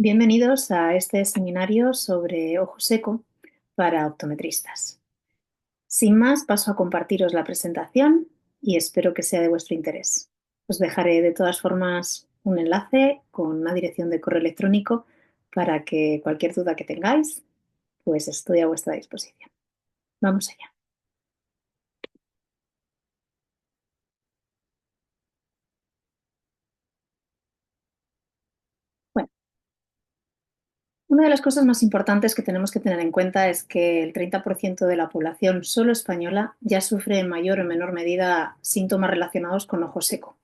Bienvenidos a este seminario sobre ojo seco para optometristas. Sin más, paso a compartiros la presentación y espero que sea de vuestro interés. Os dejaré de todas formas un enlace con una dirección de correo electrónico para que cualquier duda que tengáis, pues estoy a vuestra disposición. Vamos allá. Bueno, una de las cosas más importantes que tenemos que tener en cuenta es que el 30% de la población solo española ya sufre en mayor o menor medida síntomas relacionados con ojo seco.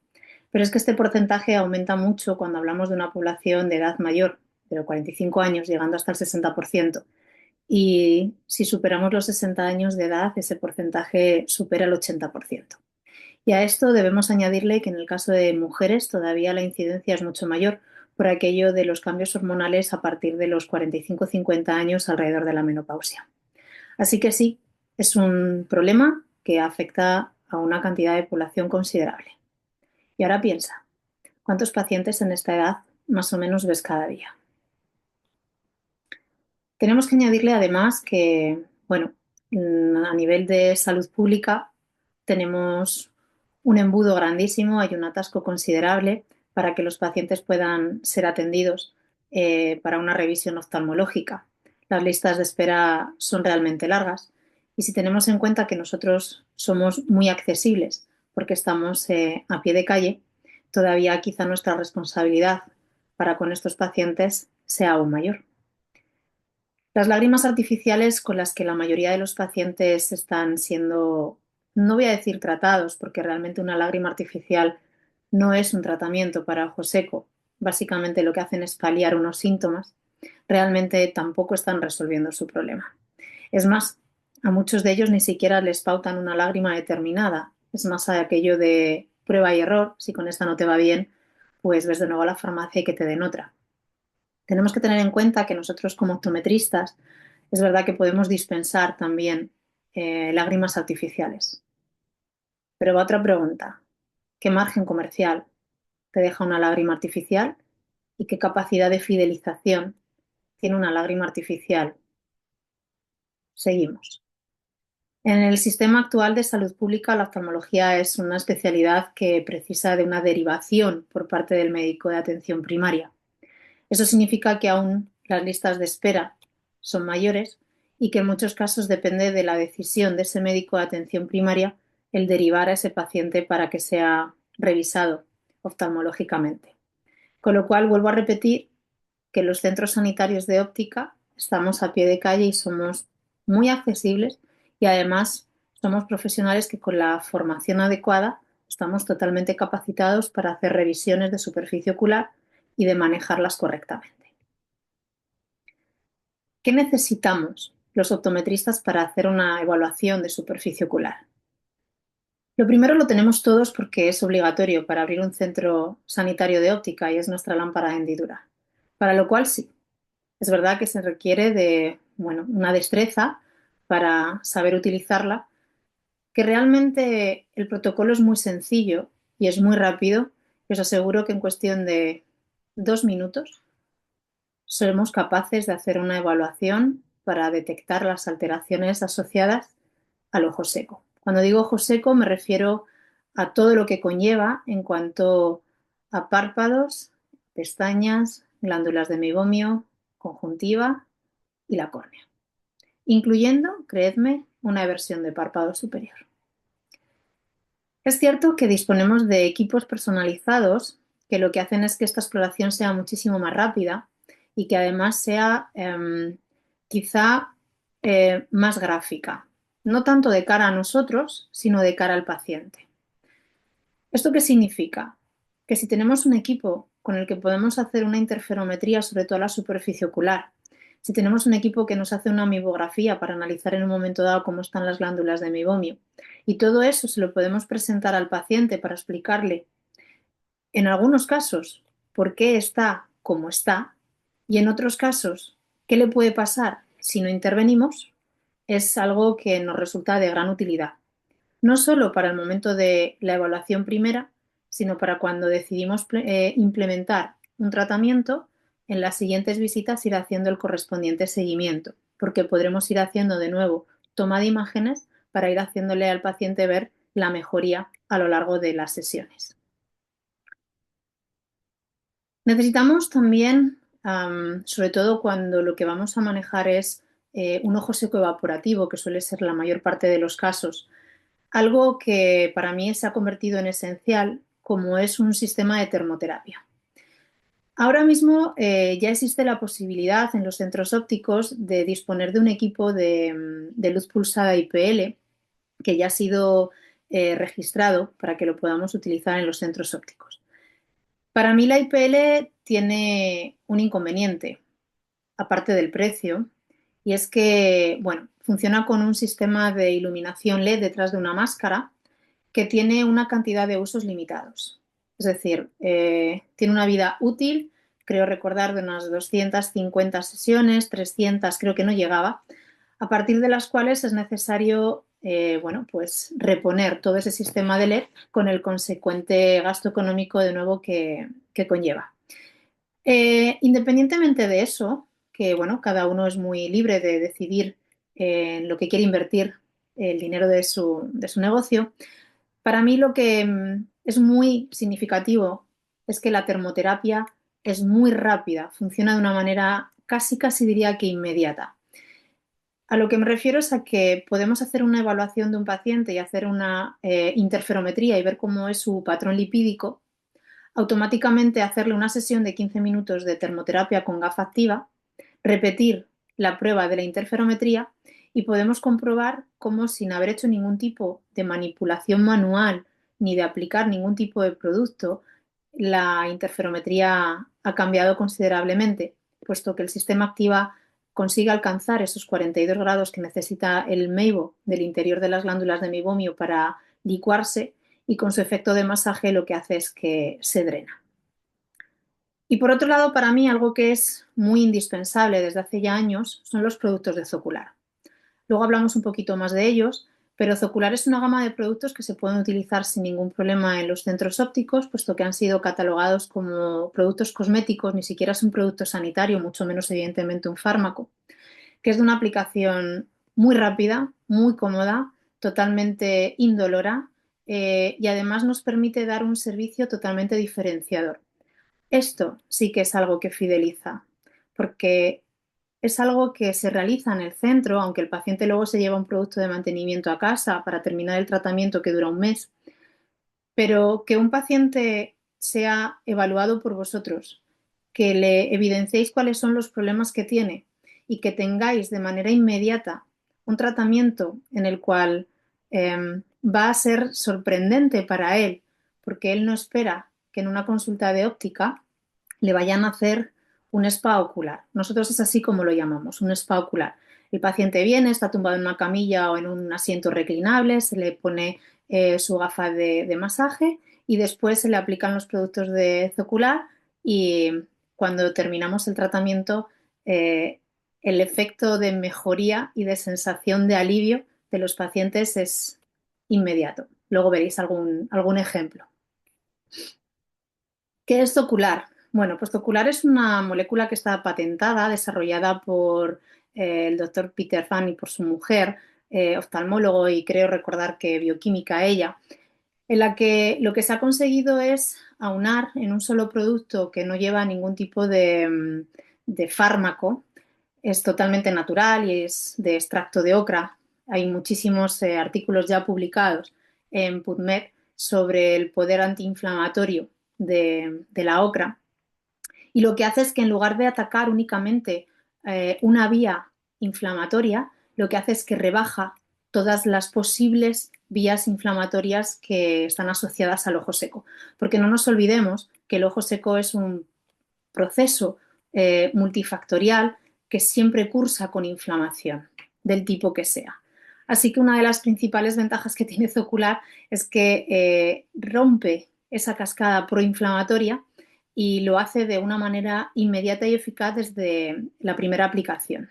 Pero es que este porcentaje aumenta mucho cuando hablamos de una población de edad mayor, de los 45 años, llegando hasta el 60%. Y si superamos los 60 años de edad, ese porcentaje supera el 80%. Y a esto debemos añadirle que en el caso de mujeres todavía la incidencia es mucho mayor por aquello de los cambios hormonales a partir de los 45-50 años alrededor de la menopausia. Así que sí, es un problema que afecta a una cantidad de población considerable. Y ahora piensa, ¿cuántos pacientes en esta edad más o menos ves cada día? Tenemos que añadirle además que, bueno, a nivel de salud pública tenemos un embudo grandísimo, hay un atasco considerable para que los pacientes puedan ser atendidos para una revisión oftalmológica. Las listas de espera son realmente largas y si tenemos en cuenta que nosotros somos muy accesibles porque estamos a pie de calle, todavía quizá nuestra responsabilidad para con estos pacientes sea aún mayor. Las lágrimas artificiales con las que la mayoría de los pacientes están siendo, no voy a decir tratados, porque realmente una lágrima artificial no es un tratamiento para ojo seco. Básicamente lo que hacen es paliar unos síntomas. Realmente tampoco están resolviendo su problema. Es más, a muchos de ellos ni siquiera les pautan una lágrima determinada. Es más aquello de prueba y error. Si con esta no te va bien, pues ves de nuevo a la farmacia y que te den otra. Tenemos que tener en cuenta que nosotros como optometristas es verdad que podemos dispensar también lágrimas artificiales. Pero va otra pregunta. ¿Qué margen comercial te deja una lágrima artificial y qué capacidad de fidelización tiene una lágrima artificial? Seguimos. En el sistema actual de salud pública, la oftalmología es una especialidad que precisa de una derivación por parte del médico de atención primaria. Eso significa que aún las listas de espera son mayores y que en muchos casos depende de la decisión de ese médico de atención primaria el derivar a ese paciente para que sea revisado oftalmológicamente. Con lo cual, vuelvo a repetir que los centros sanitarios de óptica estamos a pie de calle y somos muy accesibles y además somos profesionales que con la formación adecuada estamos totalmente capacitados para hacer revisiones de superficie ocular y de manejarlas correctamente. ¿Qué necesitamos los optometristas para hacer una evaluación de superficie ocular? Lo primero lo tenemos todos porque es obligatorio para abrir un centro sanitario de óptica y es nuestra lámpara de hendidura. Para lo cual sí, es verdad que se requiere de, bueno, una destreza para saber utilizarla, que realmente el protocolo es muy sencillo y es muy rápido. Y os aseguro que en cuestión de 2 minutos somos capaces de hacer una evaluación para detectar las alteraciones asociadas al ojo seco. Cuando digo ojo seco me refiero a todo lo que conlleva en cuanto a párpados, pestañas, glándulas de meiomio, conjuntiva y la córnea, incluyendo, creedme, una eversión de párpado superior. Es cierto que disponemos de equipos personalizados que lo que hacen es que esta exploración sea muchísimo más rápida y que además sea quizá más gráfica, no tanto de cara a nosotros, sino de cara al paciente. ¿Esto qué significa? Que si tenemos un equipo con el que podemos hacer una interferometría sobre toda la superficie ocular, si tenemos un equipo que nos hace una mibografía para analizar en un momento dado cómo están las glándulas de meibomio, y todo eso se lo podemos presentar al paciente para explicarle, en algunos casos, por qué está como está, y en otros casos, qué le puede pasar si no intervenimos, es algo que nos resulta de gran utilidad. No solo para el momento de la evaluación primera, sino para cuando decidimos implementar un tratamiento en las siguientes visitas ir haciendo el correspondiente seguimiento, porque podremos ir haciendo de nuevo toma de imágenes para ir haciéndole al paciente ver la mejoría a lo largo de las sesiones. Necesitamos también, sobre todo cuando lo que vamos a manejar es un ojo seco evaporativo, que suele ser la mayor parte de los casos, algo que para mí se ha convertido en esencial, como es un sistema de termoterapia. Ahora mismo ya existe la posibilidad en los centros ópticos de disponer de un equipo de luz pulsada IPL que ya ha sido registrado para que lo podamos utilizar en los centros ópticos. Para mí la IPL tiene un inconveniente, aparte del precio, y es que, bueno, funciona con un sistema de iluminación LED detrás de una máscara que tiene una cantidad de usos limitados. Es decir, tiene una vida útil, creo recordar, de unas 250 sesiones, 300 creo que no llegaba, a partir de las cuales es necesario bueno, pues reponer todo ese sistema de LED con el consecuente gasto económico de nuevo que conlleva. Independientemente de eso, que bueno, cada uno es muy libre de decidir en lo que quiere invertir el dinero de su negocio, para mí lo que es muy significativo es que la termoterapia es muy rápida, funciona de una manera casi diría que inmediata. A lo que me refiero es a que podemos hacer una evaluación de un paciente y hacer una interferometría y ver cómo es su patrón lipídico, automáticamente hacerle una sesión de 15 minutos de termoterapia con gafa activa, repetir la prueba de la interferometría y podemos comprobar cómo sin haber hecho ningún tipo de manipulación manual ni de aplicar ningún tipo de producto, la interferometría ha cambiado considerablemente, puesto que el sistema activa consigue alcanzar esos 42 grados que necesita el meibo del interior de las glándulas de meibomio para licuarse y con su efecto de masaje lo que hace es que se drena. Y por otro lado, para mí algo que es muy indispensable desde hace ya años son los productos de Zocular. Luego hablamos un poquito más de ellos, pero Zocular es una gama de productos que se pueden utilizar sin ningún problema en los centros ópticos, puesto que han sido catalogados como productos cosméticos, ni siquiera es un producto sanitario, mucho menos evidentemente un fármaco, que es de una aplicación muy rápida, muy cómoda, totalmente indolora y además nos permite dar un servicio totalmente diferenciador. Esto sí que es algo que fideliza, porque es algo que se realiza en el centro, aunque el paciente luego se lleva un producto de mantenimiento a casa para terminar el tratamiento que dura un mes, pero que un paciente sea evaluado por vosotros, que le evidenciéis cuáles son los problemas que tiene y que tengáis de manera inmediata un tratamiento en el cual va a ser sorprendente para él, porque él no espera que en una consulta de óptica le vayan a hacer un spa ocular. Nosotros es así como lo llamamos, un spa ocular. El paciente viene, está tumbado en una camilla o en un asiento reclinable, se le pone su gafa de masaje y después se le aplican los productos de Zocular y cuando terminamos el tratamiento el efecto de mejoría y de sensación de alivio de los pacientes es inmediato. Luego veréis algún ejemplo. ¿Qué es Zocular? Bueno, pues Zocular es una molécula que está patentada, desarrollada por el doctor Peter Fan y por su mujer, oftalmólogo y creo recordar que bioquímica ella, en la que lo que se ha conseguido es aunar en un solo producto que no lleva ningún tipo de fármaco, es totalmente natural y es de extracto de ocra. Hay muchísimos artículos ya publicados en PubMed sobre el poder antiinflamatorio de la ocra. Y lo que hace es que en lugar de atacar únicamente una vía inflamatoria, lo que hace es que rebaja todas las posibles vías inflamatorias que están asociadas al ojo seco. Porque no nos olvidemos que el ojo seco es un proceso multifactorial que siempre cursa con inflamación, del tipo que sea. Así que una de las principales ventajas que tiene Zocular es que rompe esa cascada proinflamatoria y lo hace de una manera inmediata y eficaz desde la primera aplicación.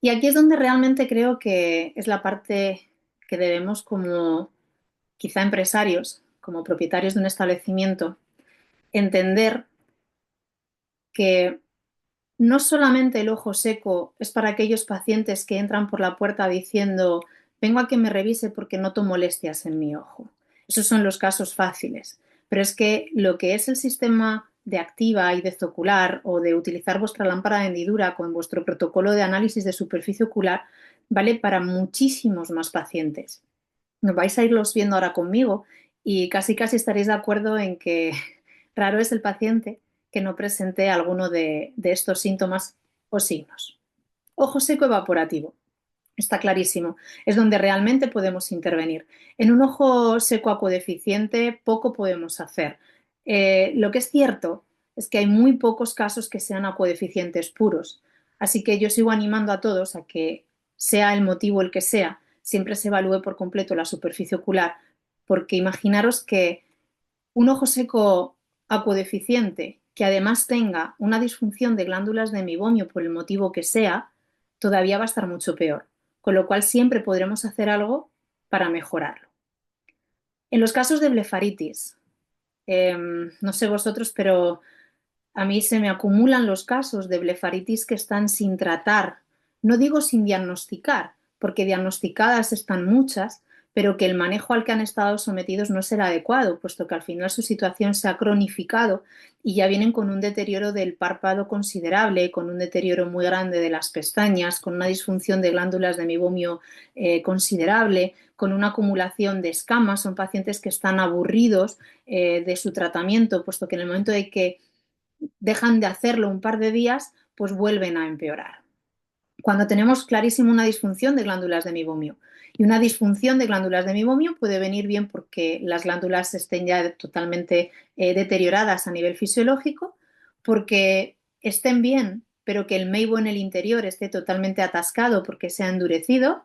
Y aquí es donde realmente creo que es la parte que debemos como quizá empresarios como propietarios de un establecimiento, entender que no solamente el ojo seco es para aquellos pacientes que entran por la puerta diciendo vengo a que me revise porque noto molestias en mi ojo. Esos son los casos fáciles. Pero es que lo que es el sistema de activa y de ocular o de utilizar vuestra lámpara de hendidura con vuestro protocolo de análisis de superficie ocular vale para muchísimos más pacientes. Nos vais a irlos viendo ahora conmigo y casi casi estaréis de acuerdo en que raro es el paciente que no presente alguno de estos síntomas o signos. Ojo seco evaporativo. Está clarísimo. Es donde realmente podemos intervenir. En un ojo seco acuodeficiente poco podemos hacer. Lo que es cierto es que hay muy pocos casos que sean acuodeficientes puros. Así que yo sigo animando a todos a que, sea el motivo el que sea, siempre se evalúe por completo la superficie ocular, porque imaginaros que un ojo seco acuodeficiente que además tenga una disfunción de glándulas de meiomio por el motivo que sea, todavía va a estar mucho peor, con lo cual siempre podremos hacer algo para mejorarlo. En los casos de blefaritis, no sé vosotros, pero a mí se me acumulan los casos de blefaritis que están sin tratar. No digo sin diagnosticar, porque diagnosticadas están muchas, pero que el manejo al que han estado sometidos no es el adecuado, puesto que al final su situación se ha cronificado y ya vienen con un deterioro del párpado considerable, con un deterioro muy grande de las pestañas, con una disfunción de glándulas de meibomio considerable, con una acumulación de escamas. Son pacientes que están aburridos de su tratamiento, puesto que en el momento de que dejan de hacerlo un par de días, pues vuelven a empeorar. Cuando tenemos clarísimo una disfunción de glándulas de meibomio. Y una disfunción de glándulas de meibomio puede venir bien porque las glándulas estén ya totalmente deterioradas a nivel fisiológico, porque estén bien, pero que el meibo en el interior esté totalmente atascado porque se ha endurecido,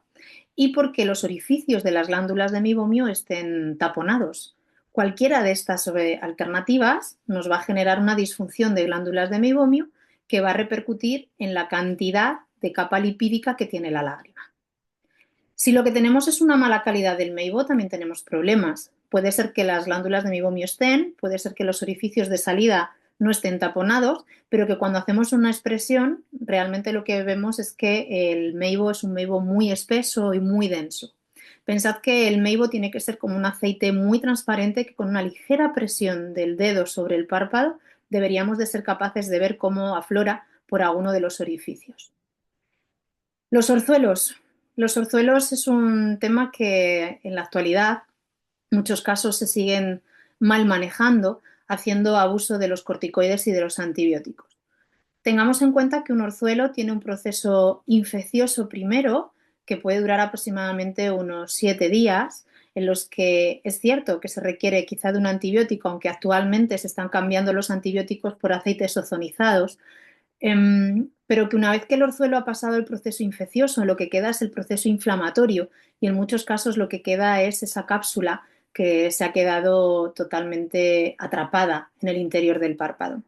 y porque los orificios de las glándulas de meibomio estén taponados. Cualquiera de estas alternativas nos va a generar una disfunción de glándulas de meibomio que va a repercutir en la cantidad de capa lipídica que tiene la lágrima. Si lo que tenemos es una mala calidad del meibo, también tenemos problemas. Puede ser que las glándulas de meibomio estén, puede ser que los orificios de salida no estén taponados, pero que cuando hacemos una expresión, realmente lo que vemos es que el meibo es un meibo muy espeso y muy denso. Pensad que el meibo tiene que ser como un aceite muy transparente que con una ligera presión del dedo sobre el párpado deberíamos de ser capaces de ver cómo aflora por alguno de los orificios. Los orzuelos. Los orzuelos es un tema que en la actualidad en muchos casos se siguen mal manejando, haciendo abuso de los corticoides y de los antibióticos. Tengamos en cuenta que un orzuelo tiene un proceso infeccioso primero, que puede durar aproximadamente unos 7 días, en los que es cierto que se requiere quizá de un antibiótico, aunque actualmente se están cambiando los antibióticos por aceites ozonizados, pero que una vez que el orzuelo ha pasado el proceso infeccioso, lo que queda es el proceso inflamatorio y en muchos casos lo que queda es esa cápsula que se ha quedado totalmente atrapada en el interior del párpado.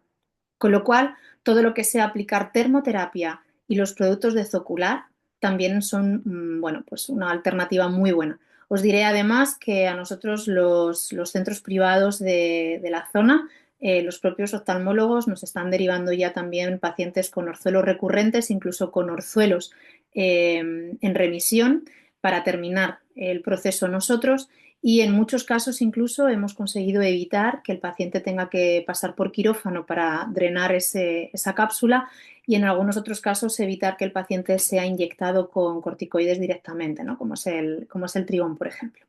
Con lo cual, todo lo que sea aplicar termoterapia y los productos de zocular también son, bueno, pues una alternativa muy buena. Os diré además que a nosotros los centros privados de la zona, los propios oftalmólogos nos están derivando ya también pacientes con orzuelos recurrentes, incluso con orzuelos en remisión, para terminar el proceso nosotros, y en muchos casos incluso hemos conseguido evitar que el paciente tenga que pasar por quirófano para drenar esa cápsula, y en algunos otros casos evitar que el paciente sea inyectado con corticoides directamente, ¿no? Como es el trigón, por ejemplo.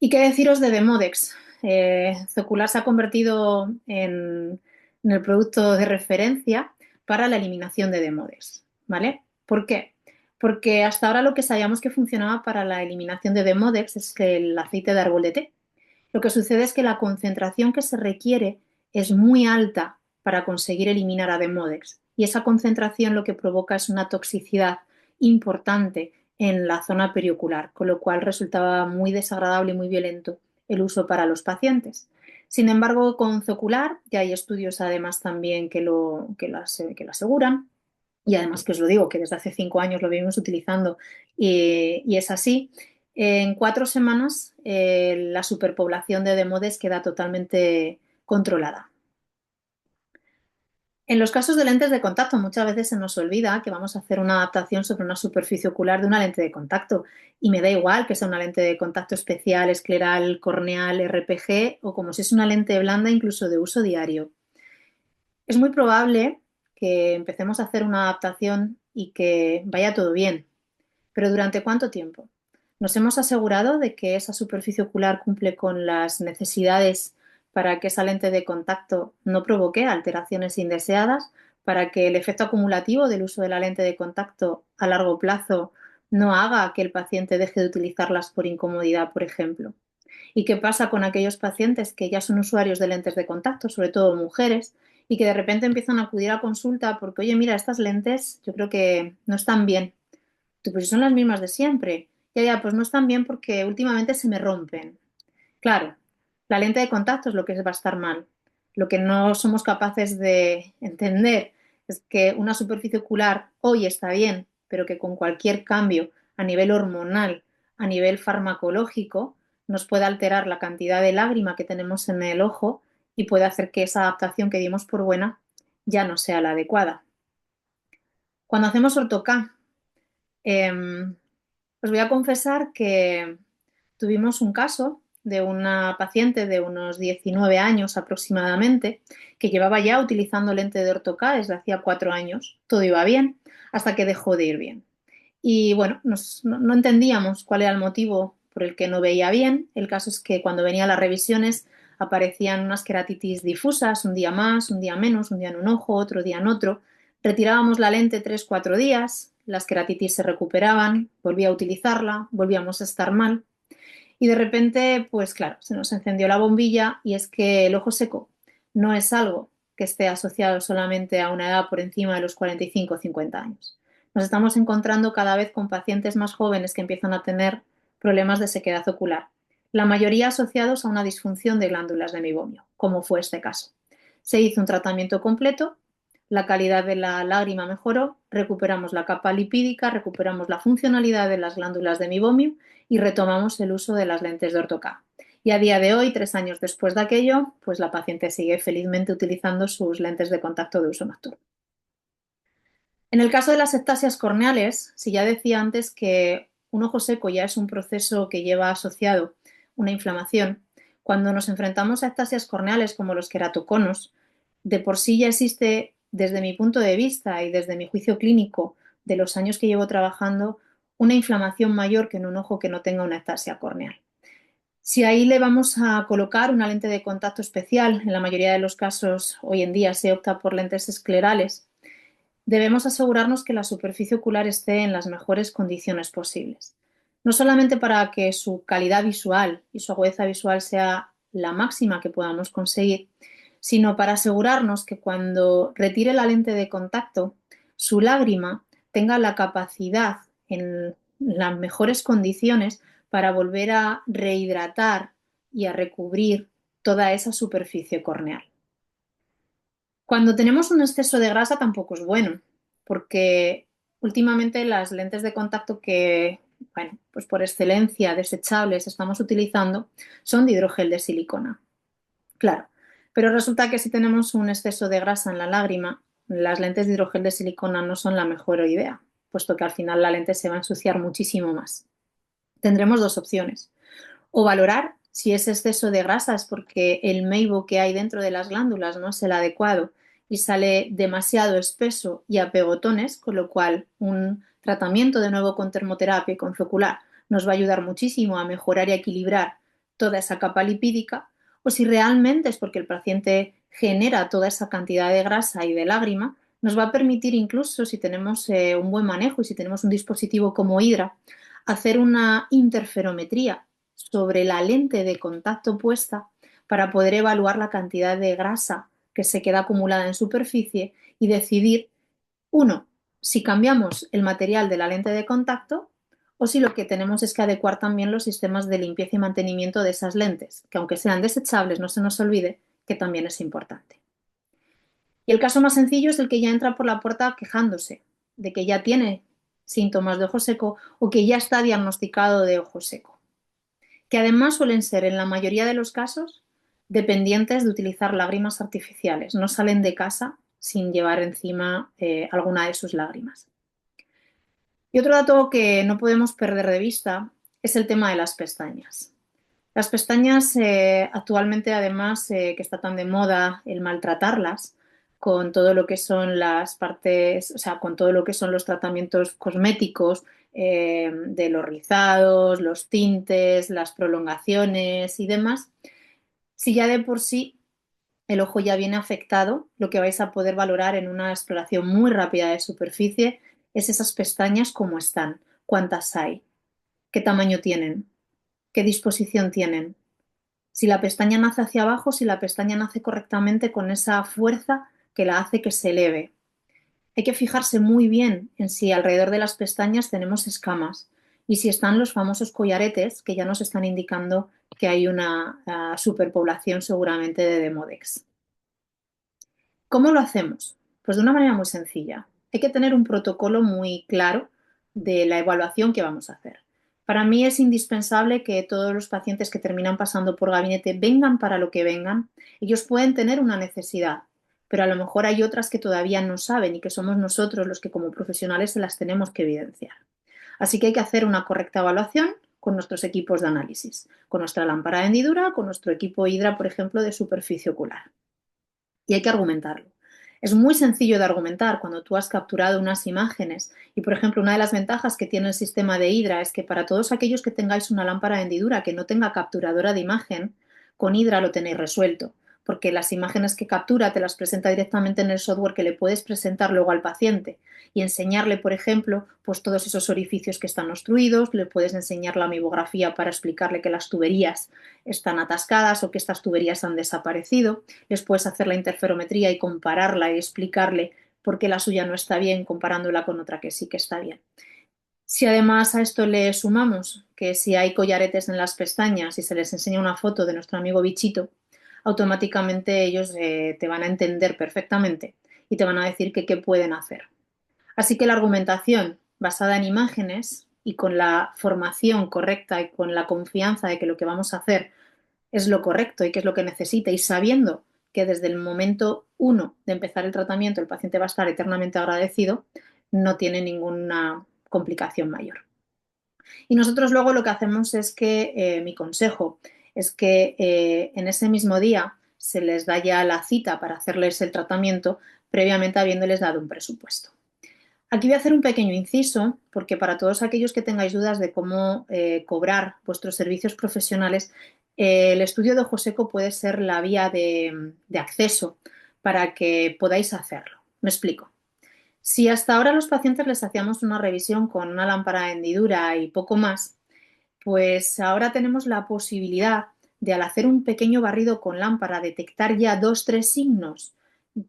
¿Y qué deciros de Demodex? Zocular se ha convertido en el producto de referencia para la eliminación de Demodex, ¿vale? ¿Por qué? Porque hasta ahora lo que sabíamos que funcionaba para la eliminación de Demodex es el aceite de árbol de té. Lo que sucede es que la concentración que se requiere es muy alta para conseguir eliminar a Demodex, y esa concentración lo que provoca es una toxicidad importante en la zona periocular, con lo cual resultaba muy desagradable y muy violento el uso para los pacientes. Sin embargo, con Zocular ya hay estudios además también que lo aseguran, y además que os lo digo, que desde hace 5 años lo venimos utilizando y es así. En 4 semanas la superpoblación de demodes queda totalmente controlada. En los casos de lentes de contacto, muchas veces se nos olvida que vamos a hacer una adaptación sobre una superficie ocular de una lente de contacto. Y me da igual que sea una lente de contacto especial, escleral, corneal, RPG o como si es una lente blanda incluso de uso diario. Es muy probable que empecemos a hacer una adaptación y que vaya todo bien. Pero ¿durante cuánto tiempo? ¿Nos hemos asegurado de que esa superficie ocular cumple con las necesidades para que esa lente de contacto no provoque alteraciones indeseadas, para que el efecto acumulativo del uso de la lente de contacto a largo plazo no haga que el paciente deje de utilizarlas por incomodidad, por ejemplo? ¿Y qué pasa con aquellos pacientes que ya son usuarios de lentes de contacto, sobre todo mujeres, y que de repente empiezan a acudir a consulta porque, oye, mira, estas lentes yo creo que no están bien? Tú, pues si son las mismas de siempre. Ya, ya, pues no están bien porque últimamente se me rompen. Claro, la lente de contacto es lo que va a estar mal. Lo que no somos capaces de entender es que una superficie ocular hoy está bien, pero que con cualquier cambio a nivel hormonal, a nivel farmacológico, nos puede alterar la cantidad de lágrima que tenemos en el ojo y puede hacer que esa adaptación que dimos por buena ya no sea la adecuada. Cuando hacemos ortoca, os voy a confesar que tuvimos un caso de una paciente de unos 19 años aproximadamente que llevaba ya utilizando lente de ortoca desde hacía 4 años. Todo iba bien hasta que dejó de ir bien. Y bueno, no entendíamos cuál era el motivo por el que no veía bien. El caso es que cuando venía a las revisiones aparecían unas queratitis difusas, un día más, un día menos, un día en un ojo, otro día en otro. Retirábamos la lente 3, 4 días, las queratitis se recuperaban, volvía a utilizarla, volvíamos a estar mal. Y de repente, pues claro, se nos encendió la bombilla y es que el ojo seco no es algo que esté asociado solamente a una edad por encima de los 45 o 50 años. Nos estamos encontrando cada vez con pacientes más jóvenes que empiezan a tener problemas de sequedad ocular, la mayoría asociados a una disfunción de glándulas de meiomio, como fue este caso. Se hizo un tratamiento completo, la calidad de la lágrima mejoró, recuperamos la capa lipídica, recuperamos la funcionalidad de las glándulas de meiomio y retomamos el uso de las lentes de ortoca. Y a día de hoy, 3 años después de aquello, pues la paciente sigue felizmente utilizando sus lentes de contacto de uso nocturno. En el caso de las ectasias corneales, si ya decía antes que un ojo seco ya es un proceso que lleva asociado una inflamación, cuando nos enfrentamos a ectasias corneales como los queratoconos, de por sí ya existe, desde mi punto de vista y desde mi juicio clínico de los años que llevo trabajando, una inflamación mayor que en un ojo que no tenga una ectasia corneal. Si ahí le vamos a colocar una lente de contacto especial, en la mayoría de los casos hoy en día se opta por lentes esclerales, debemos asegurarnos que la superficie ocular esté en las mejores condiciones posibles. No solamente para que su calidad visual y su agudeza visual sea la máxima que podamos conseguir, sino para asegurarnos que cuando retire la lente de contacto, su lágrima tenga la capacidad en las mejores condiciones para volver a rehidratar y a recubrir toda esa superficie corneal. Cuando tenemos un exceso de grasa tampoco es bueno, porque últimamente las lentes de contacto que, bueno, pues por excelencia desechables estamos utilizando son de hidrogel de silicona. Claro, pero resulta que si tenemos un exceso de grasa en la lágrima, las lentes de hidrogel de silicona no son la mejor idea, puesto que al final la lente se va a ensuciar muchísimo más. Tendremos dos opciones: o valorar si ese exceso de grasa es porque el meibo que hay dentro de las glándulas no es el adecuado y sale demasiado espeso y a pegotones, con lo cual un tratamiento de nuevo con termoterapia y con focular nos va a ayudar muchísimo a mejorar y a equilibrar toda esa capa lipídica, o si realmente es porque el paciente genera toda esa cantidad de grasa y de lágrima, nos va a permitir incluso, si tenemos un buen manejo y si tenemos un dispositivo como Hydra, hacer una interferometría sobre la lente de contacto puesta para poder evaluar la cantidad de grasa que se queda acumulada en superficie y decidir, uno, si cambiamos el material de la lente de contacto o si lo que tenemos es que adecuar también los sistemas de limpieza y mantenimiento de esas lentes, que aunque sean desechables, no se nos olvide que también es importante. Y el caso más sencillo es el que ya entra por la puerta quejándose de que ya tiene síntomas de ojo seco o que ya está diagnosticado de ojo seco, que además suelen ser en la mayoría de los casos dependientes de utilizar lágrimas artificiales. No salen de casa sin llevar encima alguna de sus lágrimas. Y otro dato que no podemos perder de vista es el tema de las pestañas. Las pestañas actualmente, además, que está tan de moda el maltratarlas con todo lo que son las partes, o sea, con todo lo que son los tratamientos cosméticos, de los rizados, los tintes, las prolongaciones y demás, si ya de por sí el ojo ya viene afectado, lo que vais a poder valorar en una exploración muy rápida de superficie es esas pestañas cómo están, cuántas hay, qué tamaño tienen, qué disposición tienen. Si la pestaña nace hacia abajo, si la pestaña nace correctamente con esa fuerza que la hace que se eleve. Hay que fijarse muy bien en si alrededor de las pestañas tenemos escamas y si están los famosos collaretes que ya nos están indicando que hay una superpoblación seguramente de Demodex. ¿Cómo lo hacemos? Pues de una manera muy sencilla. Hay que tener un protocolo muy claro de la evaluación que vamos a hacer. Para mí es indispensable que todos los pacientes que terminan pasando por gabinete vengan para lo que vengan. Ellos pueden tener una necesidad, pero a lo mejor hay otras que todavía no saben y que somos nosotros los que como profesionales se las tenemos que evidenciar. Así que hay que hacer una correcta evaluación con nuestros equipos de análisis, con nuestra lámpara de hendidura, con nuestro equipo Hydra, por ejemplo, de superficie ocular. Y hay que argumentarlo. Es muy sencillo de argumentar cuando tú has capturado unas imágenes y, por ejemplo, una de las ventajas que tiene el sistema de Hydra es que para todos aquellos que tengáis una lámpara de hendidura que no tenga capturadora de imagen, con Hydra lo tenéis resuelto, porque las imágenes que captura te las presenta directamente en el software que le puedes presentar luego al paciente y enseñarle, por ejemplo, pues todos esos orificios que están obstruidos, le puedes enseñar la amibografía para explicarle que las tuberías están atascadas o que estas tuberías han desaparecido, les puedes hacer la interferometría y compararla y explicarle por qué la suya no está bien comparándola con otra que sí que está bien. Si además a esto le sumamos que si hay collaretes en las pestañas y se les enseña una foto de nuestro amigo bichito, automáticamente ellos te van a entender perfectamente y te van a decir que qué pueden hacer. Así que la argumentación basada en imágenes y con la formación correcta y con la confianza de que lo que vamos a hacer es lo correcto y qué es lo que necesita y sabiendo que desde el momento uno de empezar el tratamiento el paciente va a estar eternamente agradecido, no tiene ninguna complicación mayor. Y nosotros luego lo que hacemos es que, mi consejo es que en ese mismo día se les da ya la cita para hacerles el tratamiento previamente habiéndoles dado un presupuesto. Aquí voy a hacer un pequeño inciso porque para todos aquellos que tengáis dudas de cómo cobrar vuestros servicios profesionales, el estudio de ojo seco puede ser la vía de acceso para que podáis hacerlo. Me explico. Si hasta ahora a los pacientes les hacíamos una revisión con una lámpara de hendidura y poco más, pues ahora tenemos la posibilidad de, al hacer un pequeño barrido con lámpara, detectar ya 2, 3 signos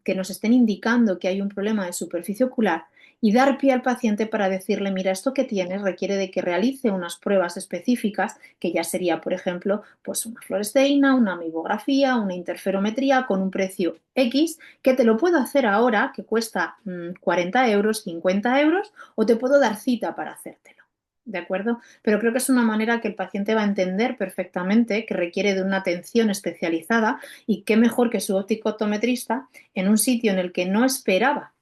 que nos estén indicando que hay un problema de superficie ocular y dar pie al paciente para decirle, mira, esto que tienes requiere de que realice unas pruebas específicas, que ya sería, por ejemplo, pues una fluoresceína, una amibografía, una interferometría con un precio X, que te lo puedo hacer ahora, que cuesta 40 euros, 50 euros, o te puedo dar cita para hacértelo. ¿De acuerdo? Pero creo que es una manera que el paciente va a entender perfectamente que requiere de una atención especializada y qué mejor que su óptico optometrista en un sitio en el que no esperaba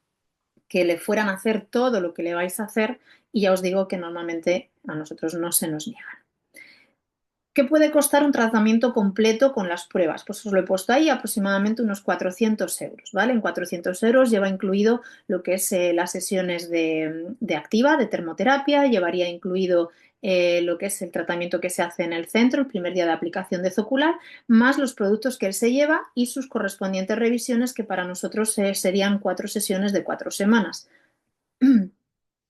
que le fueran a hacer todo lo que le vais a hacer y ya os digo que normalmente a nosotros no se nos niegan. ¿Qué puede costar un tratamiento completo con las pruebas? Pues os lo he puesto ahí aproximadamente unos 400 euros, ¿vale? En 400 euros lleva incluido lo que es las sesiones de activa, de termoterapia, llevaría incluido lo que es el tratamiento que se hace en el centro, el primer día de aplicación de Zocular, más los productos que él se lleva y sus correspondientes revisiones que para nosotros serían 4 sesiones de 4 semanas.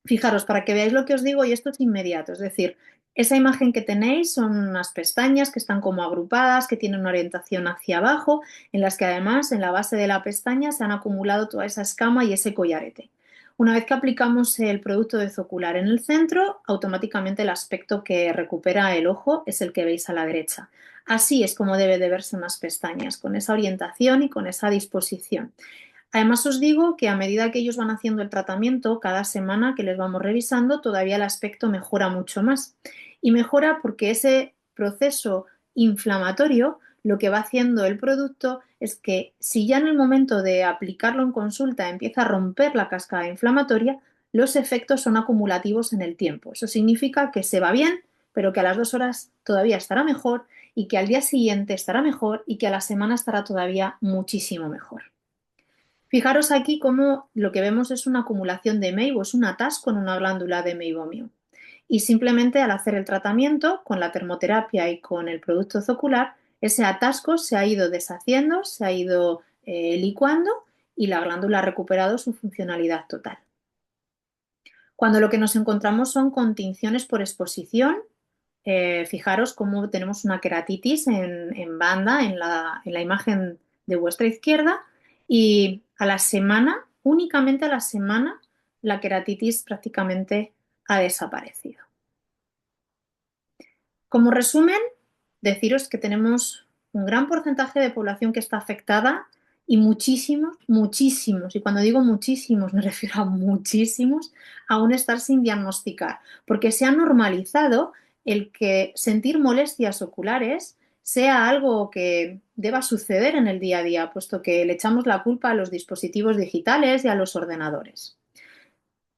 Fijaros, para que veáis lo que os digo, y esto es inmediato, es decir, esa imagen que tenéis son unas pestañas que están como agrupadas, que tienen una orientación hacia abajo, en las que además en la base de la pestaña se han acumulado toda esa escama y ese collarete. Una vez que aplicamos el producto de Zocular en el centro, automáticamente el aspecto que recupera el ojo es el que veis a la derecha. Así es como debe de verse unas pestañas, con esa orientación y con esa disposición. Además, os digo que a medida que ellos van haciendo el tratamiento, cada semana que les vamos revisando, todavía el aspecto mejora mucho más. Y mejora porque ese proceso inflamatorio, lo que va haciendo el producto es que si ya en el momento de aplicarlo en consulta empieza a romper la cascada inflamatoria, los efectos son acumulativos en el tiempo. Eso significa que se va bien, pero que a las 2 horas todavía estará mejor y que al día siguiente estará mejor y que a la semana estará todavía muchísimo mejor. Fijaros aquí cómo lo que vemos es una acumulación de meibo, es un atasco en una glándula de meibomio. Y simplemente al hacer el tratamiento con la termoterapia y con el producto zocular, ese atasco se ha ido deshaciendo, se ha ido licuando y la glándula ha recuperado su funcionalidad total. Cuando lo que nos encontramos son con tinciones por exposición, fijaros cómo tenemos una queratitis en banda en la imagen de vuestra izquierda y a la semana, únicamente a la semana, la queratitis prácticamente ha desaparecido. Como resumen, deciros que tenemos un gran porcentaje de población que está afectada y muchísimos, muchísimos, y cuando digo muchísimos me refiero a muchísimos, aún estar sin diagnosticar, porque se ha normalizado el que sentir molestias oculares sea algo que deba suceder en el día a día, puesto que le echamos la culpa a los dispositivos digitales y a los ordenadores.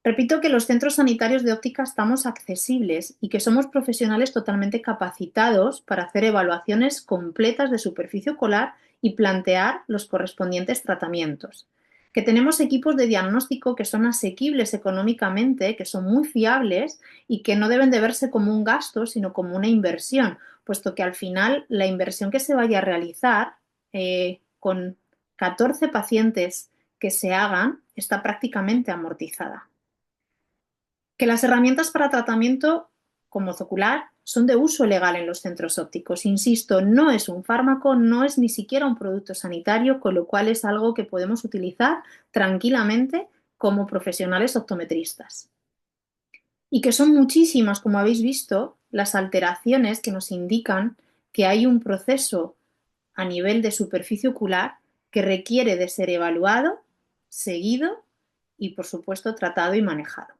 Repito que los centros sanitarios de óptica estamos accesibles y que somos profesionales totalmente capacitados para hacer evaluaciones completas de superficie ocular y plantear los correspondientes tratamientos. Que tenemos equipos de diagnóstico que son asequibles económicamente, que son muy fiables y que no deben de verse como un gasto, sino como una inversión, puesto que al final la inversión que se vaya a realizar con 14 pacientes que se hagan está prácticamente amortizada. Que las herramientas para tratamiento como Zocular son de uso legal en los centros ópticos. Insisto, no es un fármaco, no es ni siquiera un producto sanitario, con lo cual es algo que podemos utilizar tranquilamente como profesionales optometristas. Y que son muchísimas, como habéis visto, las alteraciones que nos indican que hay un proceso a nivel de superficie ocular que requiere de ser evaluado, seguido y, por supuesto, tratado y manejado.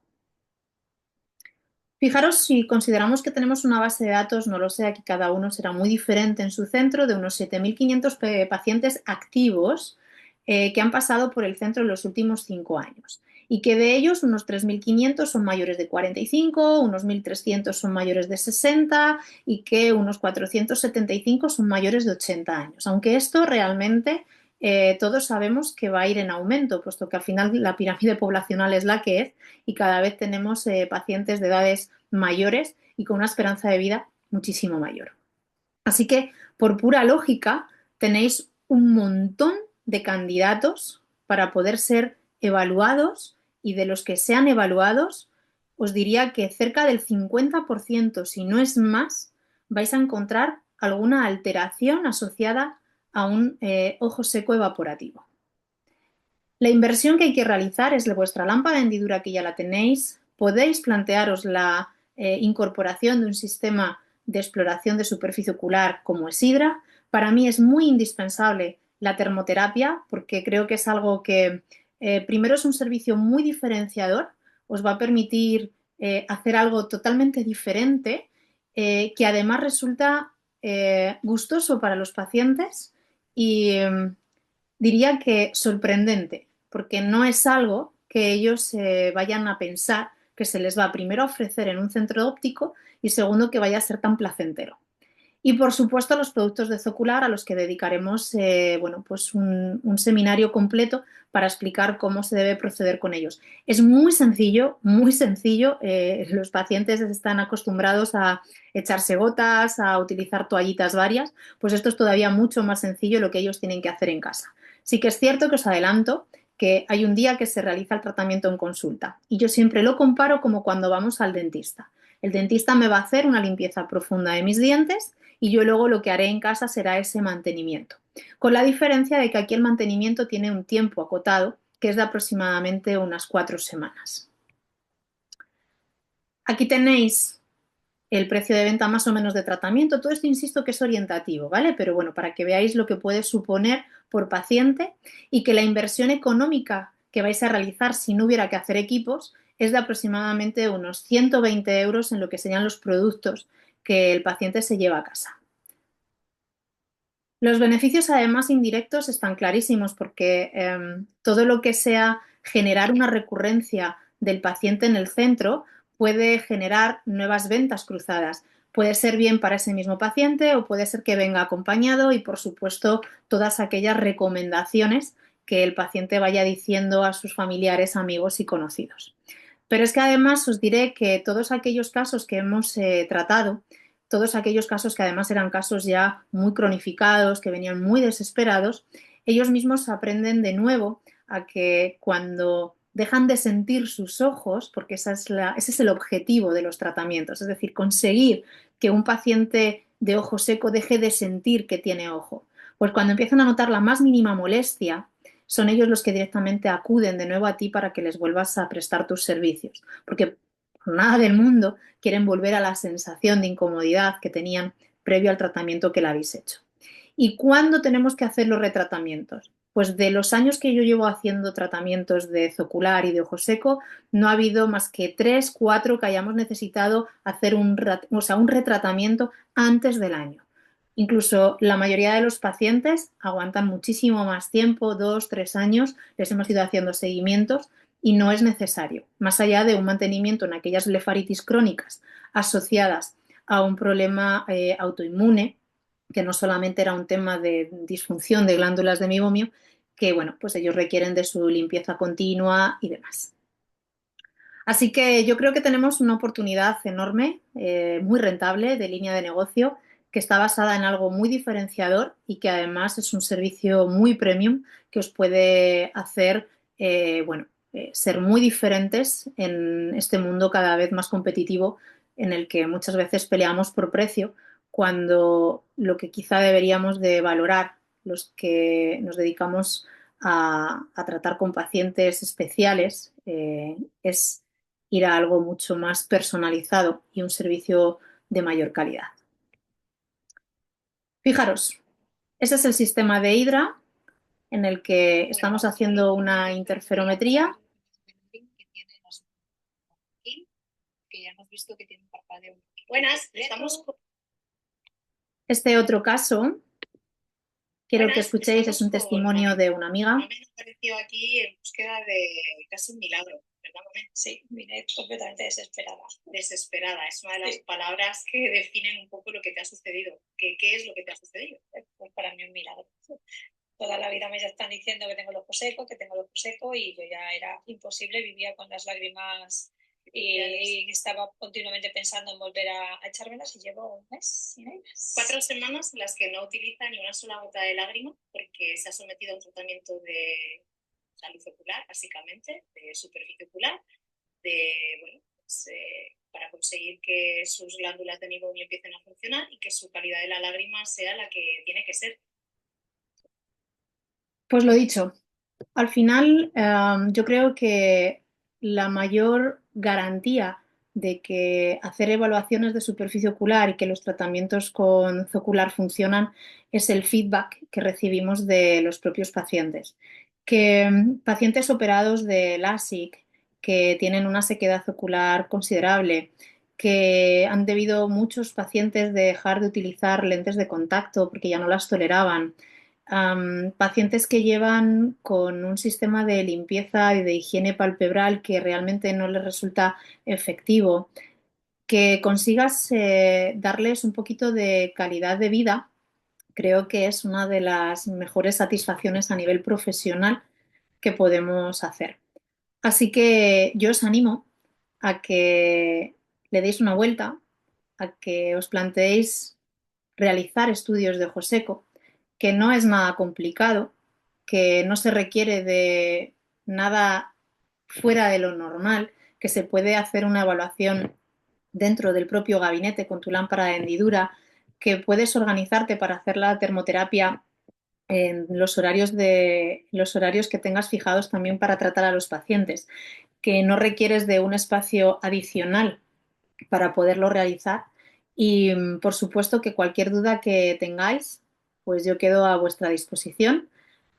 Fijaros si consideramos que tenemos una base de datos, no lo sé, aquí cada uno será muy diferente en su centro, de unos 7.500 pacientes activos que han pasado por el centro en los últimos 5 años y que de ellos unos 3.500 son mayores de 45, unos 1.300 son mayores de 60 y que unos 475 son mayores de 80 años. Aunque esto realmente todos sabemos que va a ir en aumento, puesto que al final la pirámide poblacional es la que es y cada vez tenemos pacientes de edades mayores y con una esperanza de vida muchísimo mayor. Así que, por pura lógica, tenéis un montón de candidatos para poder ser evaluados y de los que sean evaluados, os diría que cerca del 50%, si no es más, vais a encontrar alguna alteración asociada a un ojo seco evaporativo. La inversión que hay que realizar es vuestra lámpara de hendidura, que ya la tenéis. Podéis plantearos la incorporación de un sistema de exploración de superficie ocular como es Hydra. Para mí es muy indispensable la termoterapia porque creo que es algo que primero es un servicio muy diferenciador, os va a permitir hacer algo totalmente diferente que además resulta gustoso para los pacientes y diría que sorprendente, porque no es algo que ellos vayan a pensar que se les va primero a ofrecer en un centro óptico y segundo que vaya a ser tan placentero. Y por supuesto los productos de Zocular a los que dedicaremos bueno, pues un seminario completo para explicar cómo se debe proceder con ellos. Es muy sencillo, muy sencillo. Los pacientes están acostumbrados a echarse gotas, a utilizar toallitas varias, pues esto es todavía mucho más sencillo lo que ellos tienen que hacer en casa. Sí que es cierto que os adelanto que hay un día que se realiza el tratamiento en consulta y yo siempre lo comparo como cuando vamos al dentista. El dentista me va a hacer una limpieza profunda de mis dientes y yo luego lo que haré en casa será ese mantenimiento. Con la diferencia de que aquí el mantenimiento tiene un tiempo acotado, que es de aproximadamente unas 4 semanas. Aquí tenéis el precio de venta más o menos de tratamiento. Todo esto insisto que es orientativo, ¿vale? Pero bueno, para que veáis lo que puede suponer por paciente y que la inversión económica que vais a realizar si no hubiera que hacer equipos es de aproximadamente unos 120 euros en lo que serían los productos que el paciente se lleva a casa. Los beneficios, además, indirectos están clarísimos porque todo lo que sea generar una recurrencia del paciente en el centro puede generar nuevas ventas cruzadas. Puede ser bien para ese mismo paciente o puede ser que venga acompañado y, por supuesto, todas aquellas recomendaciones que el paciente vaya diciendo a sus familiares, amigos y conocidos. Pero es que además os diré que todos aquellos casos que hemos tratado, todos aquellos casos que además eran casos ya muy cronificados, que venían muy desesperados, ellos mismos aprenden de nuevo a que cuando dejan de sentir sus ojos, porque ese es el objetivo de los tratamientos, es decir, conseguir que un paciente de ojo seco deje de sentir que tiene ojo. Pues cuando empiezan a notar la más mínima molestia, son ellos los que directamente acuden de nuevo a ti para que les vuelvas a prestar tus servicios, porque por nada del mundo quieren volver a la sensación de incomodidad que tenían previo al tratamiento que le habéis hecho. ¿Y cuándo tenemos que hacer los retratamientos? Pues de los años que yo llevo haciendo tratamientos de zocular y de ojo seco, no ha habido más que 3, 4 que hayamos necesitado hacer un retratamiento antes del año. Incluso la mayoría de los pacientes aguantan muchísimo más tiempo, 2, 3 años, les hemos ido haciendo seguimientos y no es necesario, más allá de un mantenimiento en aquellas blefaritis crónicas asociadas a un problema autoinmune, que no solamente era un tema de disfunción de glándulas de mibomio, que bueno, pues ellos requieren de su limpieza continua y demás. Así que yo creo que tenemos una oportunidad enorme, muy rentable de línea de negocio, que está basada en algo muy diferenciador y que además es un servicio muy premium que os puede hacer, ser muy diferentes en este mundo cada vez más competitivo en el que muchas veces peleamos por precio, cuando lo que quizá deberíamos de valorar los que nos dedicamos a tratar con pacientes especiales es ir a algo mucho más personalizado y un servicio de mayor calidad. Fijaros, ese es el sistema de Hydra en el que estamos haciendo una interferometría. Que ya hemos visto que tiene un parpadeo. Buenas, estamos. Este otro caso, quiero que escuchéis, es un con testimonio de una amiga. Mamen apareció aquí en búsqueda de casi un milagro, ¿verdad, Mamen? Sí, vine completamente desesperada. Desesperada, es una de las palabras que definen un poco lo que te ha sucedido. ¿Qué es lo que te ha sucedido? Pues para mí un milagro. Toda la vida me ya están diciendo que tengo el ojo seco, que tengo el ojo seco, y yo ya era imposible, vivía con las lágrimas y estaba continuamente pensando en volver a echármelas y llevo un mes y medio. 4 semanas en las que no utiliza ni una sola gota de lágrima porque se ha sometido a un tratamiento de salud ocular, básicamente, de superficie ocular, para conseguir que sus glándulas de mibomio empiecen a funcionar y que su calidad de la lágrima sea la que tiene que ser. Pues lo dicho, al final yo creo que la mayor garantía de que hacer evaluaciones de superficie ocular y que los tratamientos con zocular funcionan es el feedback que recibimos de los propios pacientes. Que pacientes operados de LASIK, que tienen una sequedad ocular considerable, que han debido muchos pacientes de dejar de utilizar lentes de contacto porque ya no las toleraban, pacientes que llevan con un sistema de limpieza y de higiene palpebral que realmente no les resulta efectivo, que consigas darles un poquito de calidad de vida, creo que es una de las mejores satisfacciones a nivel profesional que podemos hacer. Así que yo os animo a que le deis una vuelta, a que os planteéis realizar estudios de ojo seco, que no es nada complicado, que no se requiere de nada fuera de lo normal, que se puede hacer una evaluación dentro del propio gabinete con tu lámpara de hendidura, que puedes organizarte para hacer la termoterapia en los horarios que tengas fijados también para tratar a los pacientes, que no requieres de un espacio adicional para poderlo realizar. Y por supuesto que cualquier duda que tengáis, pues yo quedo a vuestra disposición.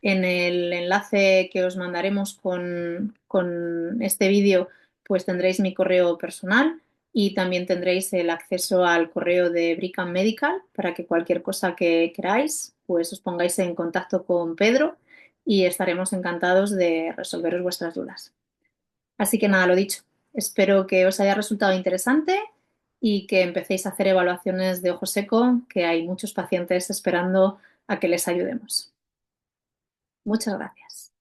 En el enlace que os mandaremos con este vídeo, pues tendréis mi correo personal y también tendréis el acceso al correo de Brigham Medical para que cualquier cosa que queráis, pues os pongáis en contacto con Pedro y estaremos encantados de resolveros vuestras dudas. Así que nada, lo dicho. Espero que os haya resultado interesante y que empecéis a hacer evaluaciones de ojo seco, que hay muchos pacientes esperando a que les ayudemos. Muchas gracias.